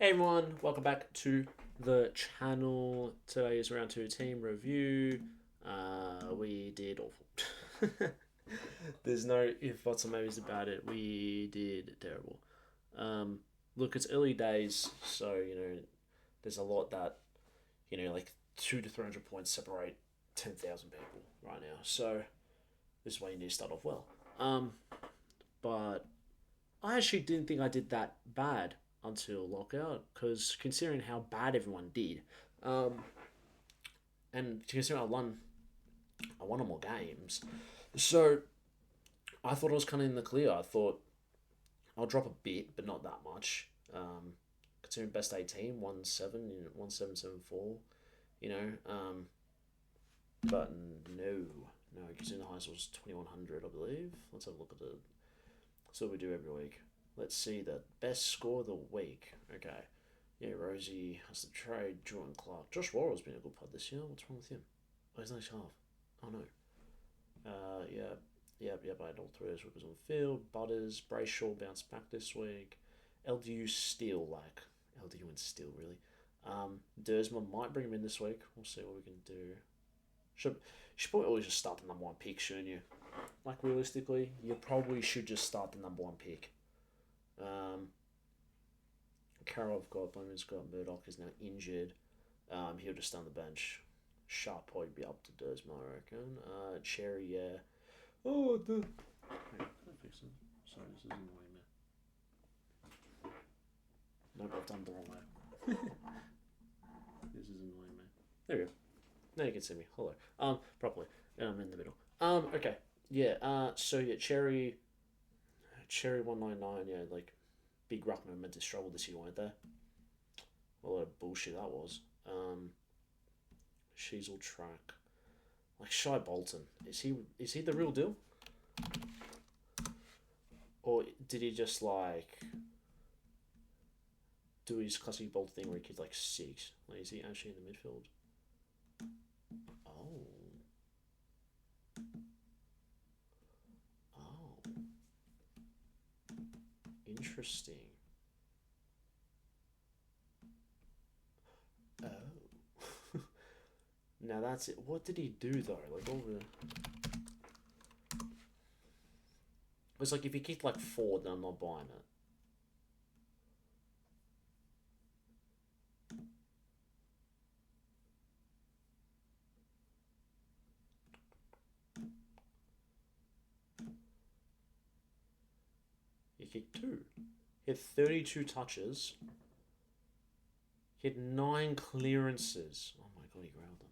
Hey everyone, welcome back to the channel. Today is round two team review. We did awful. There's no if, buts, or maybes about it. We did terrible. Um, Look, it's early days, so there's a lot that like 200 to 300 points separate 10,000 people right now. So this is why you need to start off well. But I actually didn't think I did that bad until lockout, because considering how bad everyone did, um, and considering I won more games, so I thought I was kind of in the clear. I thought I'll drop a bit, but not that much. Considering best 18, 1-7, 1-7-7-4, you know, but no, considering the highest was 2100, I believe. Let's have a look at it. That's what we do every week. Let's see the best score of the week. Okay. Yeah, Rosie has to trade Jordan Clark. Josh Worrell's been a good pod this year. What's wrong with him? Oh, he's only half. Oh no. Yep. I had all three of those workers on the field. Butters, Brayshaw bounced back this week. LDU still LDU and still really. Dersma might bring him in this week. We'll see what we can do. Should probably always just start the number one pick, shouldn't you? Like realistically, you probably should just start the number one pick. Carroll, I've got Bowman's got Murdoch is now injured. He'll just stay on the bench. Sharp probably be up to Dersma, I reckon. Cherry, yeah. Oh, the. Hang on, can I fix it? Sorry, this is annoying me. No, I've done the wrong way. This is annoying me. There we go. Now you can see me. Hello. Properly. I'm in the middle. Okay. Yeah. So yeah, Cherry 199. Yeah, like big ruckman meant to struggle this year, weren't they? What a lot of bullshit that was. She's all track. Like Shy Bolton, is he the real deal, or did he just like do his classic Bolton thing where he gets like six? Like, is he actually in the midfield? Oh, oh, interesting. Oh. Now that's it. What did he do though? Like all the. It's like if he kicked like four, then I'm not buying it. He kicked two. He had 32 touches. He had 9 clearances. Oh my god, he growled them.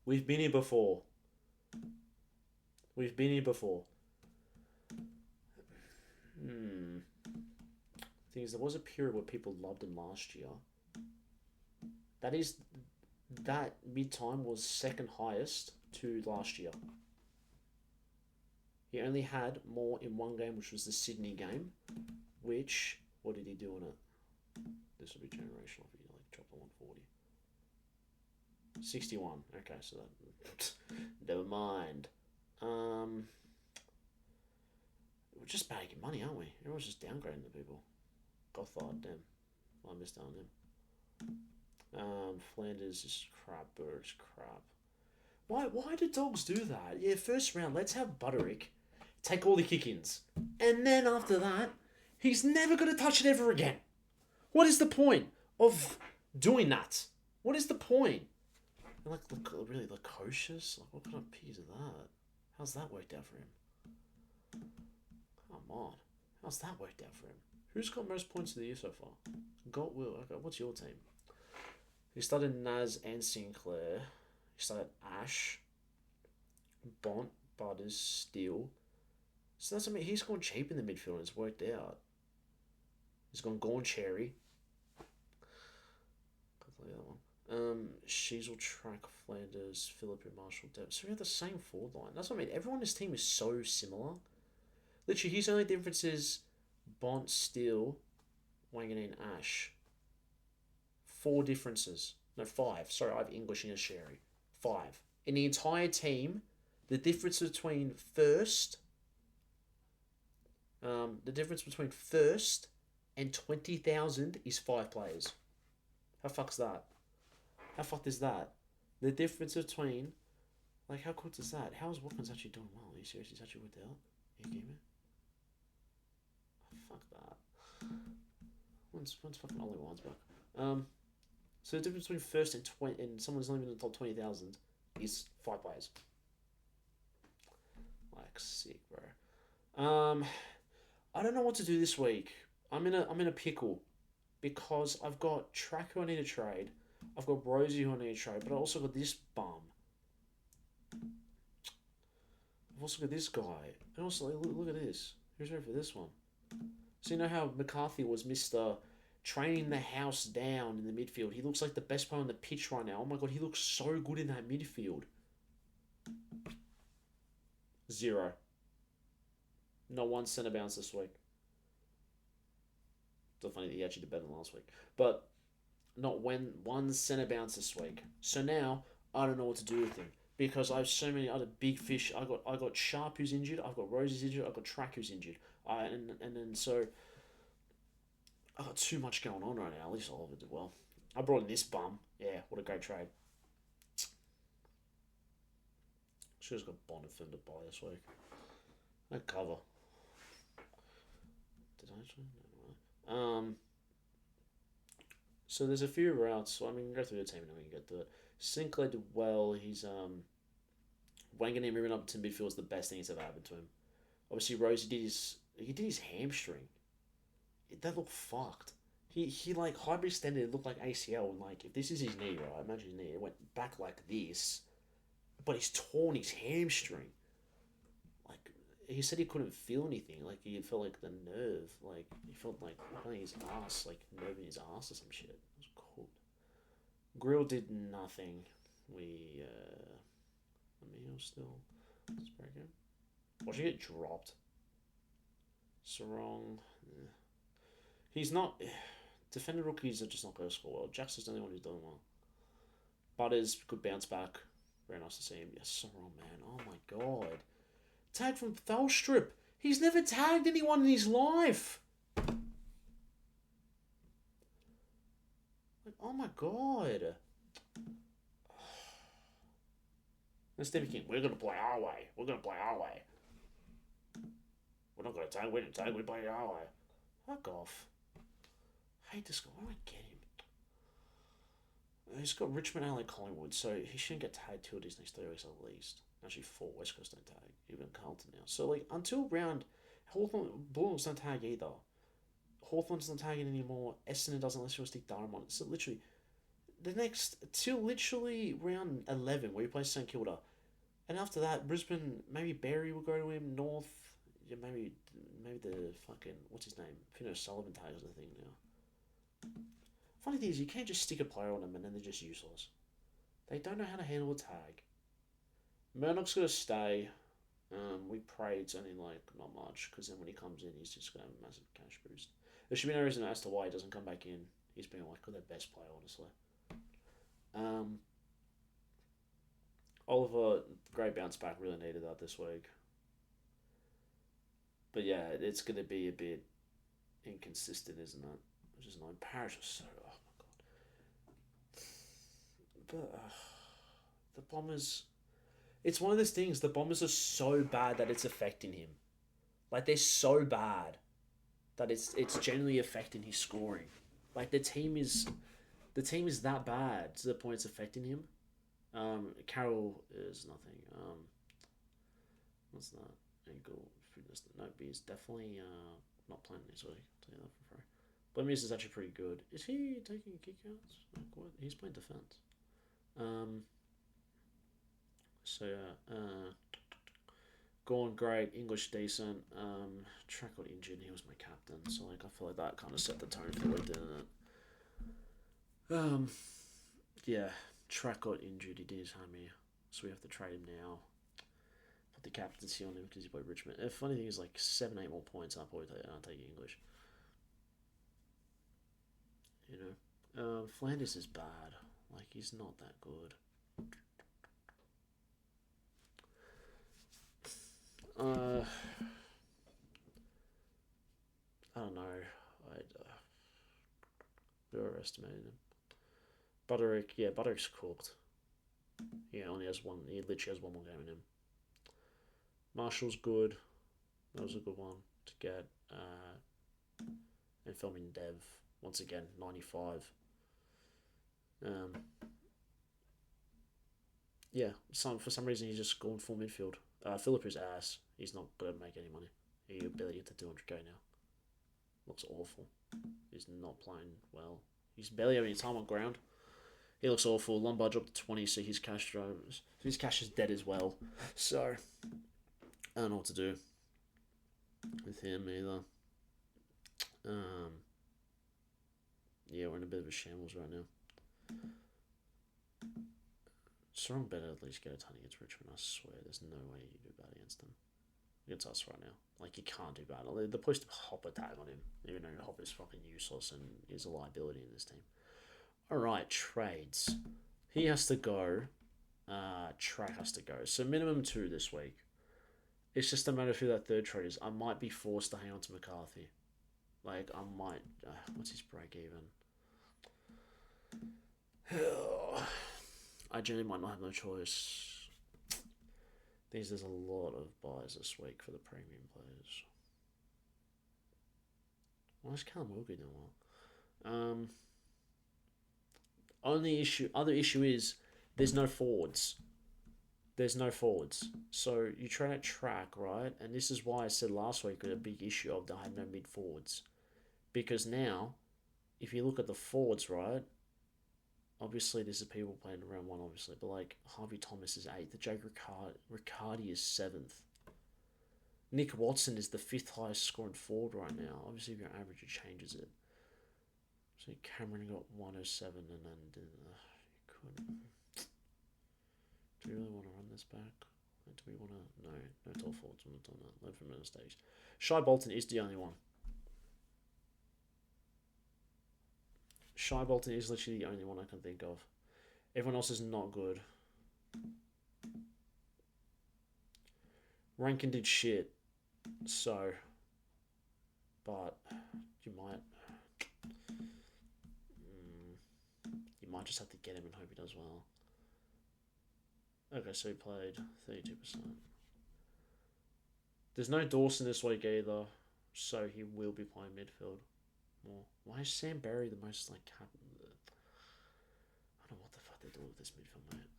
We've been here before. We've been here before. Thing is, there was a period where people loved him last year. That mid time was second highest to last year. He only had more in one game, which was the Sydney game. Which, what did he do in it? This will be generational if you like drop the 140. 61. Okay, so that never mind. We're just bagging money, aren't we? Everyone's just downgrading the people. Gothard, damn. I missed out on him. Flanders is crap. Burr's crap. Why do dogs do that? Yeah, first round, let's have Butterick take all the kick-ins. And then after that, he's never going to touch it ever again. What is the point of doing that? What is the point? And like, look, really, Lacocious? Like, what kind of piece is that? How's that worked out for him? Come on. How's that worked out for him? Who's got most points of the year so far? Got Will. Okay, what's your team? He started Naz and Sinclair. He started Ash, Bont, Butters, Steele. So that's, I mean, he's gone cheap in the midfield and it's worked out. He's gone Gorn Cherry. Can't tell you that one. Sheasel, Track, Flanders, Philip, Marshall, Depp. So we have the same forward line. That's what I mean. Everyone in this team is so similar. Literally, his only difference is Bont, Steele, Wanganeen, Ash. 4 differences. No, 5. Sorry, I have English and a Sherry. 5. In the entire team, the difference between first The difference between first and 20,000 is 5 players. How fuck's that? How fucked is that? The difference between, like, how good is that? How is Watkins actually doing well? Are you serious? He's actually worked out? Are you kidding me? Oh, fuck that. When's fucking Ollie Wines back? So the difference between first and 20 and someone's not even in the top 20,000 is 5 players. Like, sick, bro. I don't know what to do this week. I'm in a pickle because I've got Track who I need to trade. I've got Rosie who I need to trade, but I also got this bum. I've also got this guy. And also, look at this. Who's ready for this one? So you know how McCarthy was Mr. Training the house down in the midfield. He looks like the best player on the pitch right now. Oh my god, he looks so good in that midfield. 0. Not one centre bounce this week. It's funny that he actually did better than last week. But not one centre bounce this week. So now I don't know what to do with him. Because I have so many other big fish. I got Sharp who's injured, I've got Rosie's injured, I've got Track who's injured. And then so I've got too much going on right now. At least all of it did well. I brought in this bum. Yeah, what a great trade. Should have got Bond and Finn to buy this week. No cover. Did I actually? No. So there's a few routes. So I mean, go through the team and then we can get to it. Sinclair did well. He's Wangan and moving up to midfield is the best thing that's ever happened to him. Obviously, Rosie did his hamstring. That looked fucked. He like hyperextended. It looked like ACL. And like if this is his knee, right? Imagine his knee. It went back like this, but he's torn his hamstring. Like he said, he couldn't feel anything. Like he felt like the nerve. Like he felt like his ass, like nerve in his ass or some shit. It was cool. Grill did nothing. Emil still. That's very good. Watch he get dropped. Sarong. He's not. Defender rookies are just not going to score well. Jackson's the only one who's doing well. Butters, good bounce back. Very nice to see him. Yes, Sarong, man. Oh my god. Tag from Thelstrip. He's never tagged anyone in his life. Like, oh my god. And Stephen King, we're going to play our way. We're going to play our way. We're not going to tag. We didn't tag. We play our way. Fuck off. I hate this guy. Why do I get him? He's got Richmond, Allen, Collingwood, so he shouldn't get tagged 2 of these next 3 weeks at least. Actually, 4. West Coast don't tag. Even Carlton now. So, like, until round... Hawthorn, Bulldogs don't tag either. Hawthorn's not tagging anymore. Essendon doesn't unless you stick Durham on it. So, literally, the next... Till literally round 11, where you play St Kilda. And after that, Brisbane, maybe Barry will go to him. North... Yeah, maybe the fucking... What's his name? Fino Sullivan tags the thing now. Funny thing is, you can't just stick a player on them and then they're just useless. They don't know how to handle a tag. Murdoch's going to stay. We pray it's only like not much, because then when he comes in, he's just going to have a massive cash boost. There should be no reason as to why he doesn't come back in. He's been like their best player, honestly. Oliver, great bounce back, really needed that this week. But yeah, it's going to be a bit inconsistent, isn't it? Which is annoying. Parrish was so... Oh my god. But the Bombers... It's one of those things, the Bombers are so bad that it's affecting him. Like, they're so bad that it's generally affecting his scoring. Like, the team is that bad to the point it's affecting him. Carroll is nothing. What's that? Ankle fitness. No, he's definitely not playing this week. I'll tell you that for free. Blemmies is actually pretty good. Is he taking kickouts? Like what? He's playing defense. So yeah. Gorn great. English decent. Track got injured. He was my captain, so like I feel like that kind of set the tone for the week, didn't it? Yeah. Track got injured. He did his hammy, so we have to trade him now. Put the captaincy on him because he played Richmond. The funny thing is, like 7-8 more points. I'll probably take English. You know, Flanders is bad. Like he's not that good. overestimating him. Butterick's cooked. He only has one. He literally has one more game in him. Marshall's good. That was a good one to get. And filming Dev once again 95. For some reason he's just gone full midfield. Philip is ass. He's not gonna make any money. He barely get to 200k now. Looks awful. He's not playing well. He's barely having any time on ground. He looks awful. Lombard dropped to 20, so his cash is dead as well. So I don't know what to do with him either. We're in a bit of a shambles right now. Strong better at least get a ton against Richmond. I swear, there's no way you do bad against them. Against us right now, like you can't do bad. They're supposed to Hopper tag on him, even though Hopper's fucking useless and is a liability in this team. All right, trades. He has to go. Track has to go. So minimum 2 this week. It's just a matter of who that third trade is. I might be forced to hang on to McCarthy. Like, I might... what's his break even? I generally might not have no choice. There's a lot of buys this week for the premium players. Why is Callum Wilkie doing well? Other issue is there's no forwards. So you try to track, right? And this is why I said last week a big issue of I had no mid forwards. Because now, if you look at the forwards, right? Obviously, this is people playing round 1, obviously. But like, Harvey Thomas is 8th. Jake Riccardi is 7th. Nick Watson is the 5th highest scoring forward right now. Obviously, if you're average, it changes it. So Cameron got 107 and then you couldn't. Do you really want to run this back? Do we want to... No tall forwards. I'm not doing that. Learn from mistakes. Shy Bolton is the only one. Shy Bolton is literally the only one I can think of. Everyone else is not good. Rankin did shit. So... But... You might just have to get him and hope he does well. Okay, so he played 32%. There's no Dawson this week either, so he will be playing midfield more. Why is Sam Berry the most like captain? I don't know what the fuck they're doing with this midfield, mate.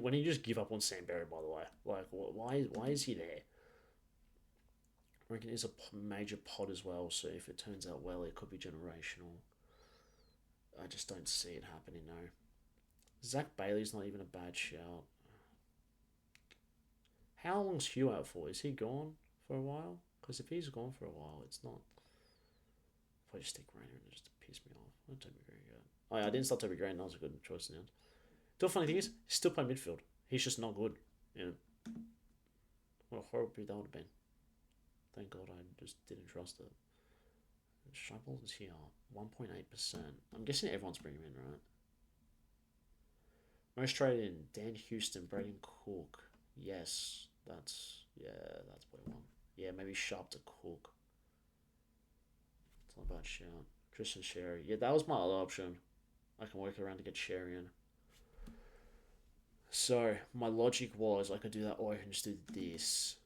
When you just give up on Sam Berry, by the way, like why is he there? I reckon it's a major pod as well, so if it turns out well, it could be generational. I just don't see it happening, no. Zach Bailey's not even a bad shout. How long's Hugh out for? Is he gone for a while? Because if he's gone for a while, it's not... If I just stick Rainer in just to piss me off. Not Toby Green good. Oh yeah, I didn't start Toby Green. That was a good choice now. The funny thing is, he's still playing midfield. He's just not good. Yeah. What a horrible pick that would have been. Thank God I just didn't trust it. Shuffle is here. 1.8%. I'm guessing everyone's bringing him in, right? Most traded in Dan Houston, Braden Cook. Yes, that's what I want. Yeah, maybe Sharp to Cook. It's not a bad shout. Christian Sherry. Yeah, that was my other option. I can work around to get Sherry in. So my logic was I could do that, or I can just do this.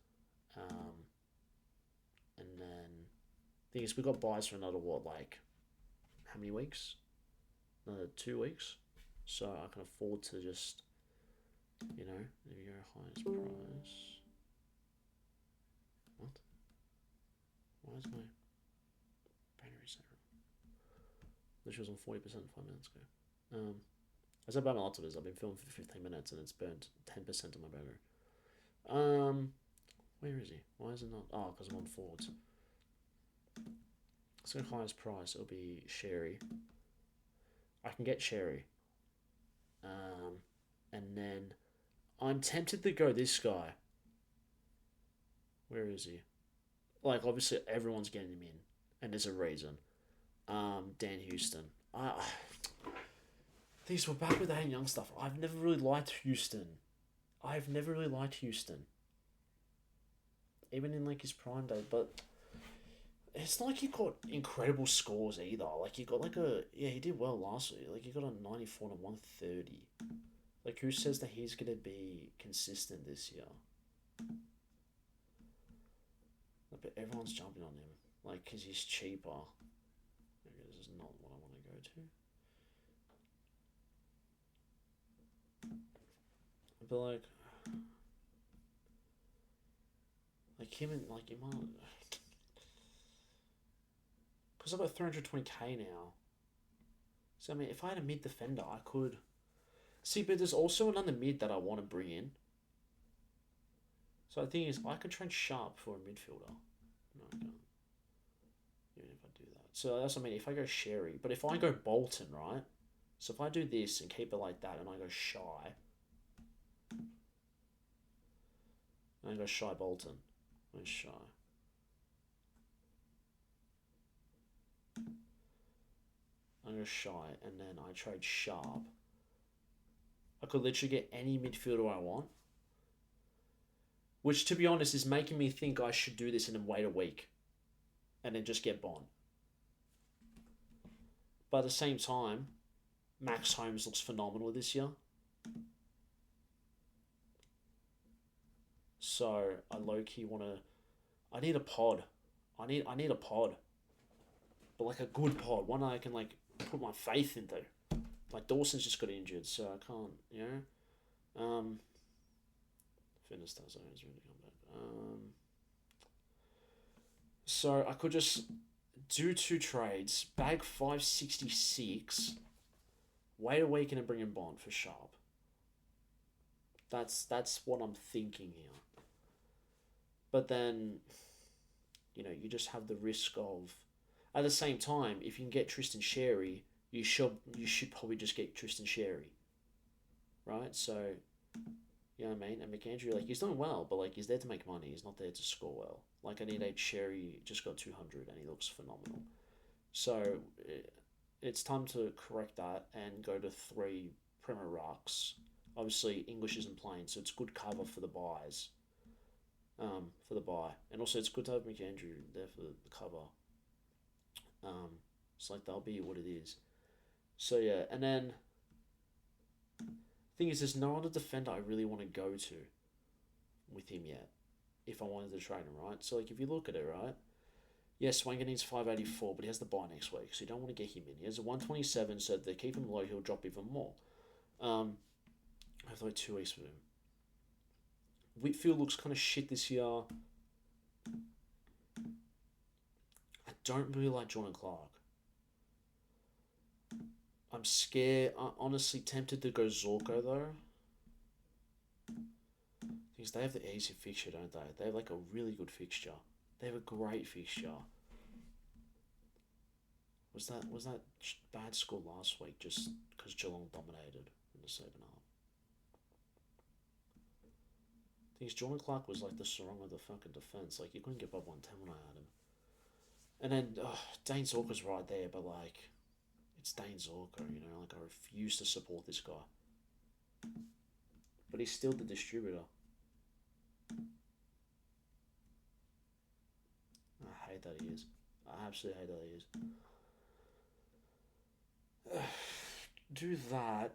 And then thing is, we got buys for another how many weeks? Another 2 weeks. So I can afford to just, maybe go highest price. What? Why is my battery set wrong? This was on 40% 5 minutes ago. I said about my laptop is I've been filming for 15 minutes and it's burnt 10% of my battery. Where is he? Why is it not? Oh, because I'm on forwards. So highest price, it'll be Sherry. I can get Sherry. And then I'm tempted to go this guy. Where is he? Like, obviously everyone's getting him in, and there's a reason. Dan Houston. These were back with the Young stuff. I've never really liked Houston. Even in his prime day, but it's not like he got incredible scores either. Like he got like a yeah, he did well last week. Like he got a 94 and a 130. Like who says that he's gonna be consistent this year? But everyone's jumping on him, like because he's cheaper. Okay, this is not what I want to go to. But like him and like you might. Because I've got 320k now. So, I mean, if I had a mid defender, I could. See, but there's also another mid that I want to bring in. So, the thing is, I could trade Sharp for a midfielder. No, I can't. Even if I do that. So, that's what I mean. If I go Sherry, but if I go Bolton, right? So, if I do this and keep it like that and I go Shy. And I go Shy Bolton. Where's Shy? I go Shy, and then I trade Sharp. I could literally get any midfielder I want. Which, to be honest, is making me think I should do this and then wait a week. And then just get Bond. But at the same time, Max Holmes looks phenomenal this year. So, I low-key want to... I need a pod. I need a pod. But like a good pod. One I can like put my faith into. Like Dawson's just got injured, so I can't, you know. Fitness does always really come back. So I could just do 2 trades, bag 566, wait a week and then bring in Bond for Sharp. That's what I'm thinking here. But then, you know, you just have the risk of. At the same time, if you can get Tristan Sherry, you should probably just get Tristan Sherry, right? So, you know what I mean? And McAndrew, like, he's doing well, but like he's there to make money. He's not there to score well. Like I need a Sherry just got 200 and he looks phenomenal. So, it's time to correct that and go to 3 Premier Rucks. Obviously, English isn't playing, so it's good cover for the buys. For the buy, and also it's good to have McAndrew there for the cover. It's like that'll be what it is. So yeah, and then thing is, there's no other defender I really want to go to with him yet. If I wanted to trade him, right? So like if you look at it, right? Yes, Wenger needs 584, but he has the buy next week, so you don't want to get him in. He has a 127, so if they keep him low, he'll drop even more. I have like 2 weeks with him. Whitfield looks kind of shit this year. I don't really like Jordan Clark. I'm scared. I'm honestly tempted to go Zorko though. Because they have the easy fixture, don't they? They have like a really good fixture. They have a great fixture. Was that bad score last week just because Geelong dominated in the second half? Because Jordan Clark was like the sarong of the fucking defence. Like, you couldn't get above 110 when I had him. And then, Dane Zorko's right there, but like, it's Dane Zorko, you know? Like, I refuse to support this guy. But he's still the distributor. I hate that he is. I absolutely hate that he is. Do that.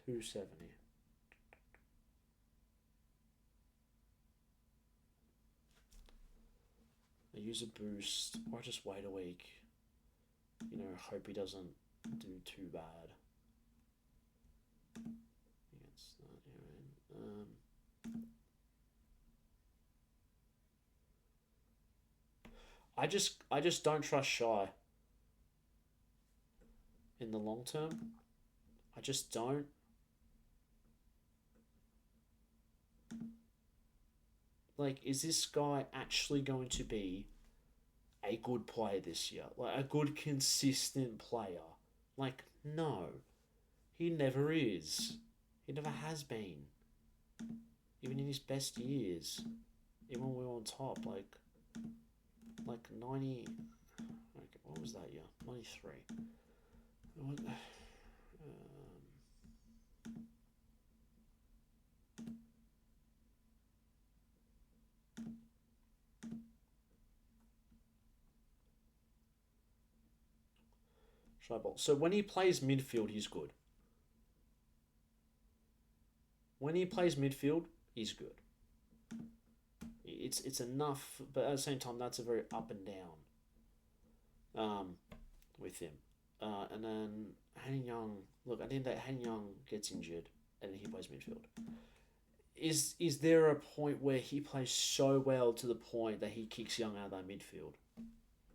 270. I use a boost, or just wait a week. You know, hope he doesn't do too bad. Against that, I just don't trust Shy. In the long term, I just don't. Like, is this guy actually going to be a good player this year? Like, a good, consistent player? Like, no. He never is. He never has been. Even in his best years. Even when we were on top, like 90... Okay, what was that year? 93. What... Schreiber. So when he plays midfield, he's good. When he plays midfield, he's good. It's enough, but at the same time, that's a very up and down with him. And then Han Young, look, I think that Han Young gets injured and then he plays midfield. Is there a point where he plays so well to the point that he kicks Young out of that midfield?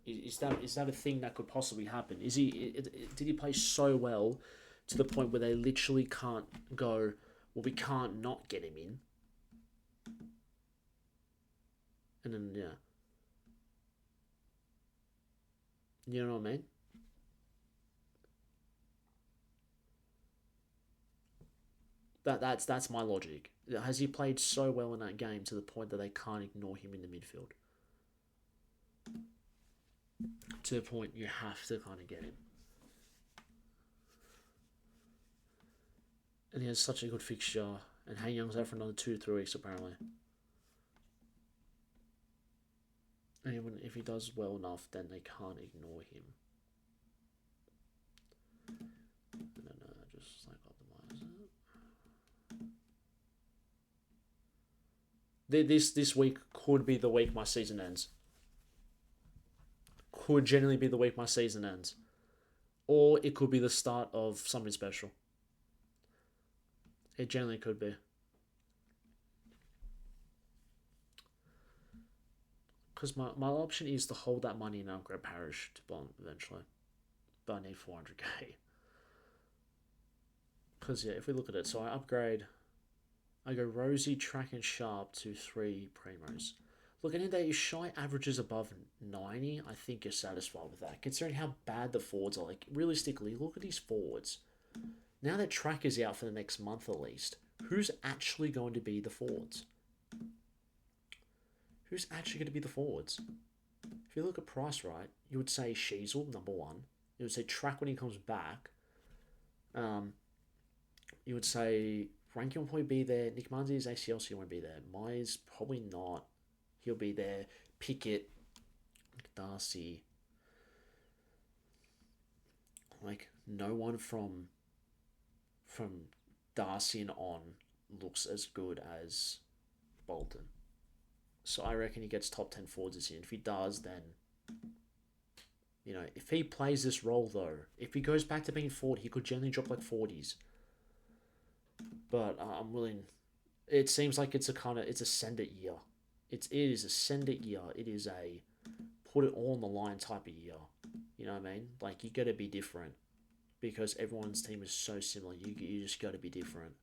Is that a thing that could possibly happen? Did he play so well to the point where they literally can't go, well, we can't not get him in? And then, yeah. You know what I mean? That's my logic. Has he played so well in that game to the point that they can't ignore him in the midfield? To the point you have to kind of get him. And he has such a good fixture. And Han Young's out for another 2 to 3 weeks apparently. And even if he does well enough, then they can't ignore him. And then just like optimize it. This week could be the week my season ends. Could generally be the week my season ends. Or it could be the start of something special. It generally could be. Because my option is to hold that money and upgrade Parish to Bond eventually. But I need 400k. Because, yeah, if we look at it, so I go Rosie, Track, and Sharp to 3 Primos. Look, any day your shy averages above 90, I think you're satisfied with that. Considering how bad the forwards are. Like, realistically, look at these forwards. Now that Track is out for the next month at least, who's actually going to be the forwards? Who's actually going to be the forwards? If you look at Price right, you would say Sheasel, number 1. You would say Track when he comes back. You would say Rankin will probably be there. Nick Mundy's ACL, so he won't be there. Myers, probably not. He'll be there. Pickett, Darcy. Like, no one from Darcy and on looks as good as Bolton. So I reckon he gets top 10 forwards this year. And if he does, then, you know, if he plays this role, though, if he goes back to being forward, he could generally drop like 40s. But I'm willing. It seems like it's a send it year. It is a send it year. It is a put it all on the line type of year. You know what I mean? Like, you got to be different because everyone's team is so similar. You just got to be different.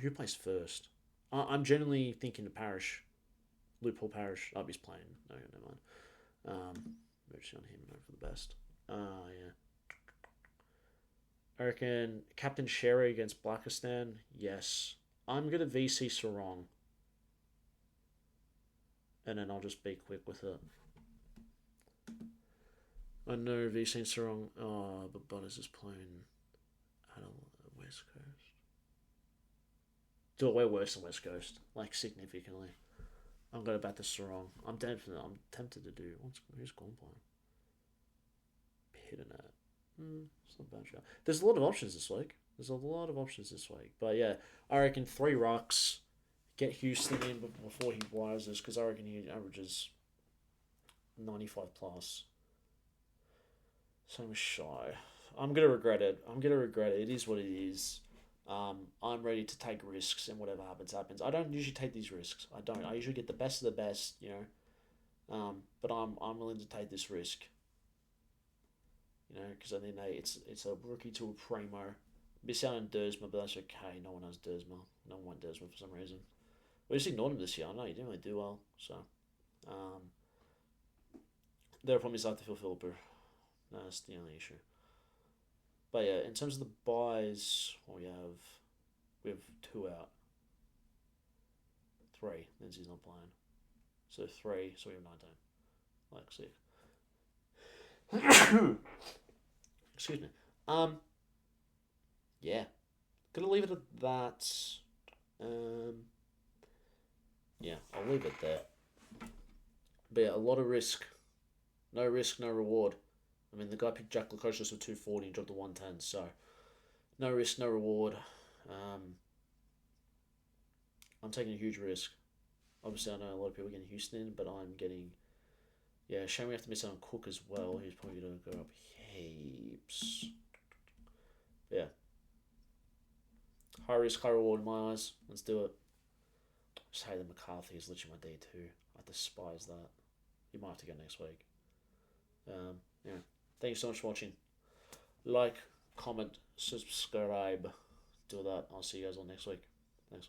Who plays first? I'm generally thinking the Parish. Loophole Parish. Oh, he's playing. No, never mind. Mercy on him. Hope for the best. Yeah. I reckon Captain Sherry against Blackistan. Yes. I'm going to VC Sarong. And then I'll just be quick with it. I know VC Sarong. Oh, but Butters is playing at West Coast. We're worse than West Coast. Like, significantly. I'm going to bat the Sarong. I'm tempted to do. Who's Gorn playing? Hidden at. It's not bad. There's a lot of options this week. But yeah, I reckon 3 rucks. Get Houston in before he wires us, because I reckon he averages 95 plus. Same as Shy. I'm gonna regret it. It is what it is. I'm ready to take risks, and whatever happens. I don't usually take these risks. I usually get the best of the best, you know. But I'm willing to take this risk. You know, because I think it's a rookie to a primo. Miss out on Dersma, but that's okay. No one has Dersma. No one went Dersma for some reason. We just ignored him this year. I know he didn't really do well. So, their problem is I have to fulfill Philipper. That's the only issue. But yeah, in terms of the buys, we have 2 out. 3. Lindsay's not playing. So 3, so we have 19. Like 6. Excuse me. Yeah. Gonna leave it at that. Yeah, I'll leave it there. But yeah, a lot of risk. No risk, no reward. I mean, the guy picked Jack Lukosius for 240 and dropped to 110, so no risk, no reward. Um, I'm taking a huge risk. Obviously, I know a lot of people are getting Houston in, but I'm getting. Yeah, shame we have to miss out on Cook as well. He's probably going to go up heaps. Yeah. High risk, high reward in my eyes. Let's do it. Just hate that McCarthy is literally my D2. I despise that. You might have to go next week. Yeah. Thank you so much for watching. Like, comment, subscribe. Do that. I'll see you guys all next week. Thanks.